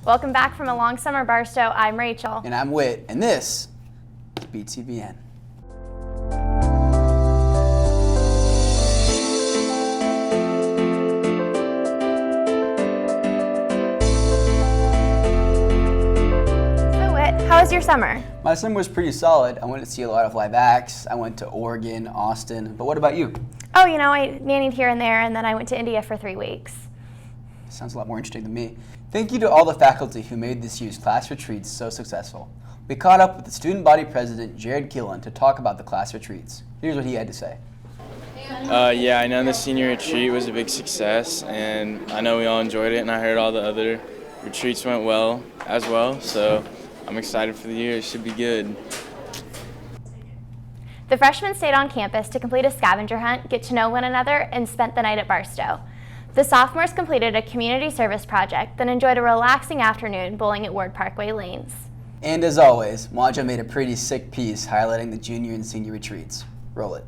Welcome back from a long summer, Barstow. I'm Rachel. And I'm Whit, and this is BTVN. So Whit, how was your summer? My summer was pretty solid. I went to see a lot of live acts. I went to Oregon, Austin. But what about you? Oh, you know, I nannied here and there, and then I went to India for 3 weeks. Sounds a lot more interesting than me. Thank you to all the faculty who made this year's class retreats so successful. We caught up with the student body president, Jared Killen, to talk about the class retreats. Here's what he had to say. Yeah, I know the senior retreat was a big success, and I know we all enjoyed it, and I heard all the other retreats went well as well, so I'm excited for the year. It should be good. The freshmen stayed on campus to complete a scavenger hunt, get to know one another, and spent the night at Barstow. The sophomores completed a community service project, then enjoyed a relaxing afternoon bowling at Ward Parkway Lanes. And as always, Wanja made a pretty sick piece highlighting the junior and senior retreats. Roll it.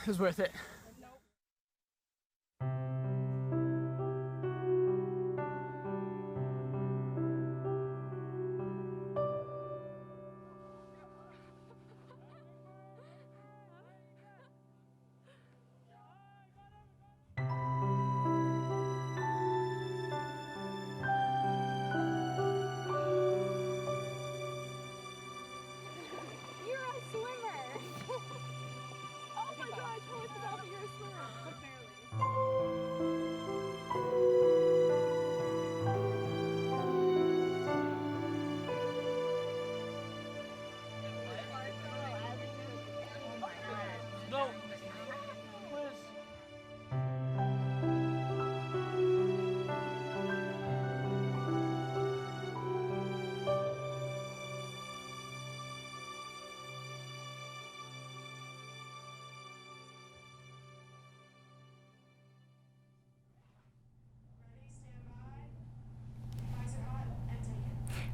It was worth it.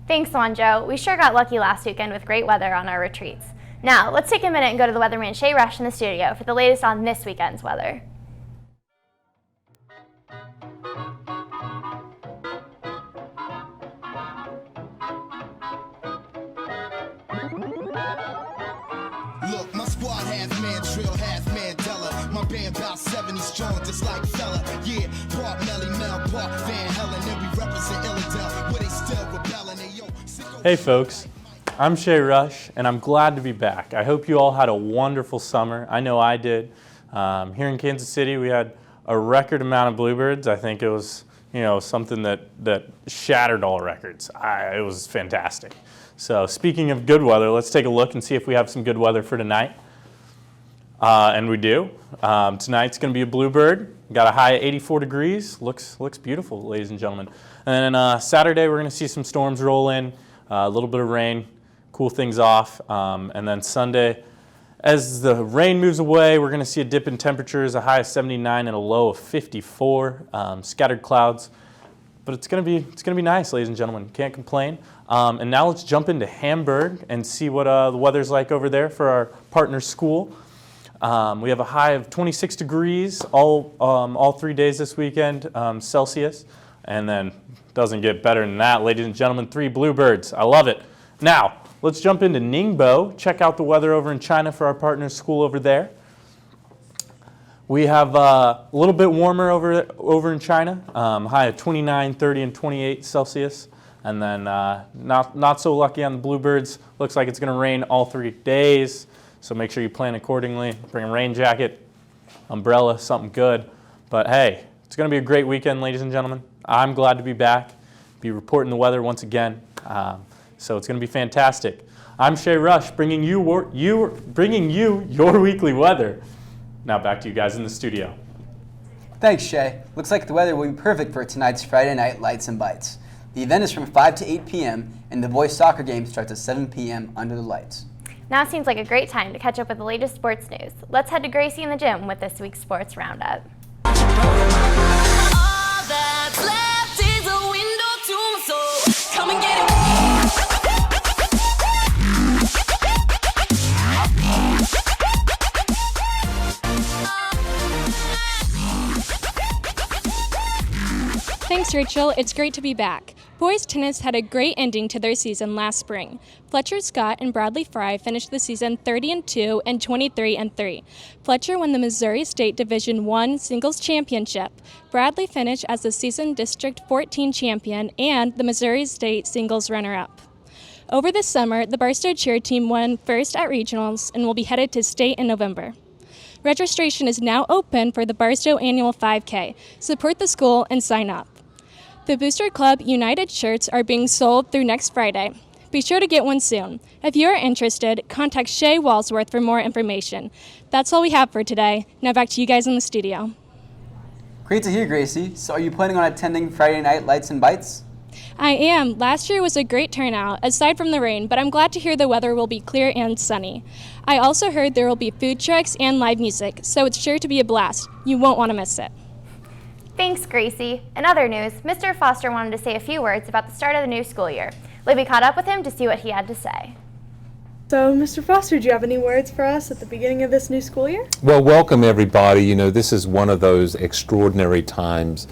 Thanks, Wanjo. We sure got lucky last weekend with great weather on our retreats. Now, let's take a minute and go to the weatherman Shay Rush in the studio for the latest on this weekend's weather. Look, my squad half man Trill, half Mandela. My band about 70 strong, just like fella. Yeah, Park Melly Mel, Park Van Helen, and we represent Illidale, where they still rebelling. Hey folks, I'm Shay Rush, and I'm glad to be back. I hope you all had a wonderful summer. I know I did. Here in Kansas City, we had a record amount of bluebirds. I think it was, something that shattered all records. It was fantastic. So speaking of good weather, let's take a look and see if we have some good weather for tonight. And we do. Tonight's going to be a bluebird. Got a high of 84 degrees. Looks beautiful, ladies and gentlemen. And then Saturday, we're going to see some storms roll in, a little bit of rain, cool things off. And then Sunday, as the rain moves away, we're going to see a dip in temperatures, a high of 79 and a low of 54. Scattered clouds. But it's going to be nice, ladies and gentlemen. Can't complain. And now let's jump into Hamburg and see what the weather's like over there for our partner school. We have a high of 26 degrees all 3 days this weekend, Celsius. And then doesn't get better than that, ladies and gentlemen. 3 bluebirds. I love it. Now, let's jump into Ningbo. Check out the weather over in China for our partner school over there. We have a little bit warmer over in China, high of 29, 30, and 28 Celsius. And then not so lucky on the bluebirds. Looks like it's going to rain all 3 days. So make sure you plan accordingly. Bring a rain jacket, umbrella, something good. But hey, it's going to be a great weekend, ladies and gentlemen. I'm glad to be back, be reporting the weather once again. So it's going to be fantastic. I'm Shay Rush, bringing you your weekly weather. Now back to you guys in the studio. Thanks, Shay. Looks like the weather will be perfect for tonight's Friday Night Lights and Bites. The event is from 5 to 8 p.m. and the boys soccer game starts at 7 p.m. under the lights. Now seems like a great time to catch up with the latest sports news. Let's head to Gracie in the gym with this week's sports roundup. All that's left is a window to my soul. Come and get it. Thanks, Rachel. It's great to be back. Boys tennis had a great ending to their season last spring. Fletcher Scott and Bradley Fry finished the season 30-2 and 23-3. Fletcher won the Missouri State Division I Singles Championship. Bradley finished as the season District 14 champion and the Missouri State Singles runner-up. Over the summer, the Barstow cheer team won first at regionals and will be headed to state in November. Registration is now open for the Barstow Annual 5K. Support the school and sign up. The Booster Club United shirts are being sold through next Friday. Be sure to get one soon. If you are interested, contact Shay Walsworth for more information. That's all we have for today. Now back to you guys in the studio. Great to hear, Gracie. So are you planning on attending Friday Night Lights and Bites? I am. Last year was a great turnout, aside from the rain, but I'm glad to hear the weather will be clear and sunny. I also heard there will be food trucks and live music, so it's sure to be a blast. You won't want to miss it. Thanks, Gracie. In other news, Mr. Foster wanted to say a few words about the start of the new school year. Libby caught up with him to see what he had to say. So, Mr. Foster, do you have any words for us at the beginning of this new school year? Well, welcome everybody. You know, this is one of those extraordinary times.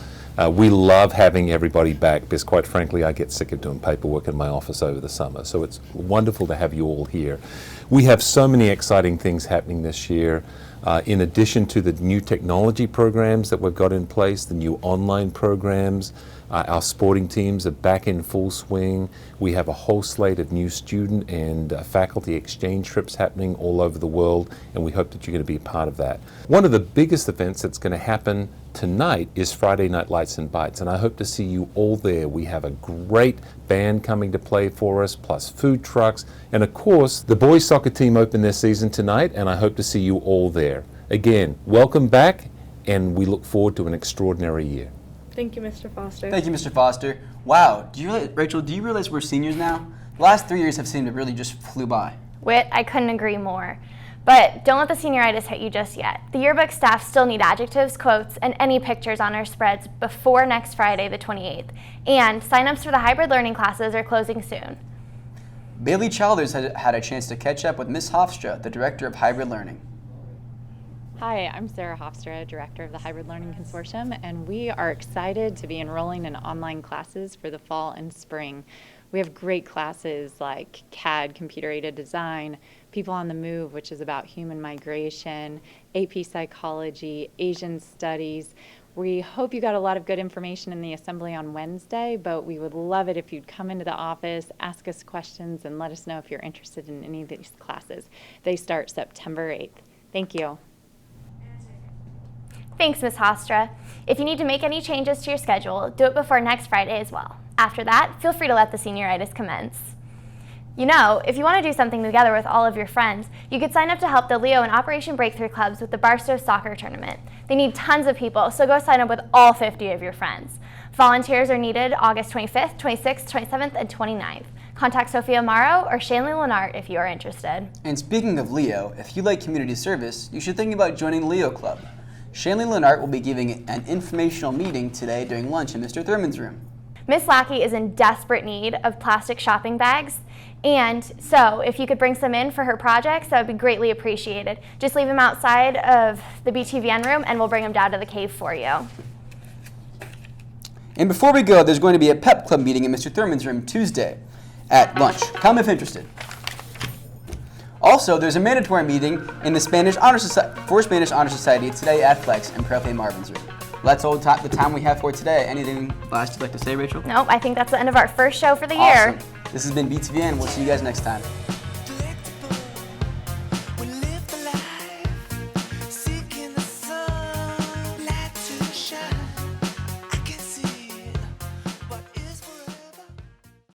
We love having everybody back because, quite frankly, I get sick of doing paperwork in my office over the summer. So it's wonderful to have you all here. We have so many exciting things happening this year. In addition to the new technology programs that we've got in place, the new online programs, our sporting teams are back in full swing. We have a whole slate of new student and faculty exchange trips happening all over the world, and we hope that you're going to be a part of that. One of the biggest events that's going to happen tonight is Friday Night Lights and Bites, and I hope to see you all there. We have a great band coming to play for us, plus food trucks, and of course, the boys soccer team open their season tonight, and I hope to see you all there. Again, welcome back, and we look forward to an extraordinary year. Thank you, Mr. Foster. Thank you, Mr. Foster. Wow, Rachel, do you realize we're seniors now? The last 3 years have seemed to really just flew by. Whit, I couldn't agree more. But don't let the senioritis hit you just yet. The yearbook staff still need adjectives, quotes, and any pictures on our spreads before next Friday, the 28th. And sign-ups for the hybrid learning classes are closing soon. Bailey Childers had a chance to catch up with Ms. Hofstra, the director of hybrid learning. Hi, I'm Sarah Hofstra, Director of the Hybrid Learning Consortium, and we are excited to be enrolling in online classes for the fall and spring. We have great classes like CAD, Computer-Aided Design, People on the Move, which is about human migration, AP Psychology, Asian Studies. We hope you got a lot of good information in the assembly on Wednesday, but we would love it if you'd come into the office, ask us questions, and let us know if you're interested in any of these classes. They start September 8th. Thank you. Thanks, Ms. Hofstra. If you need to make any changes to your schedule, do it before next Friday as well. After that, feel free to let the senioritis commence. You know, if you want to do something together with all of your friends, you could sign up to help the Leo and Operation Breakthrough Clubs with the Barstow Soccer Tournament. They need tons of people, so go sign up with all 50 of your friends. Volunteers are needed August 25th, 26th, 27th, and 29th. Contact Sophia Morrow or Shanley Lenart if you are interested. And speaking of Leo, if you like community service, you should think about joining the Leo Club. Shanley Lenart will be giving an informational meeting today during lunch in Mr. Thurman's room. Miss Lackey is in desperate need of plastic shopping bags, and so if you could bring some in for her projects, that would be greatly appreciated. Just leave them outside of the BTVN room and we'll bring them down to the cave for you. And before we go, there's going to be a pep club meeting in Mr. Thurman's room Tuesday at lunch. Come if interested. Also, there's a mandatory meeting in the Spanish Honor Society today at Flex in Profe Marvin's room. Well, that's all the time we have for today. Anything last you'd like to say, Rachel? Nope, I think that's the end of our first show for the year. Awesome. This has been BTVN. We'll see you guys next time.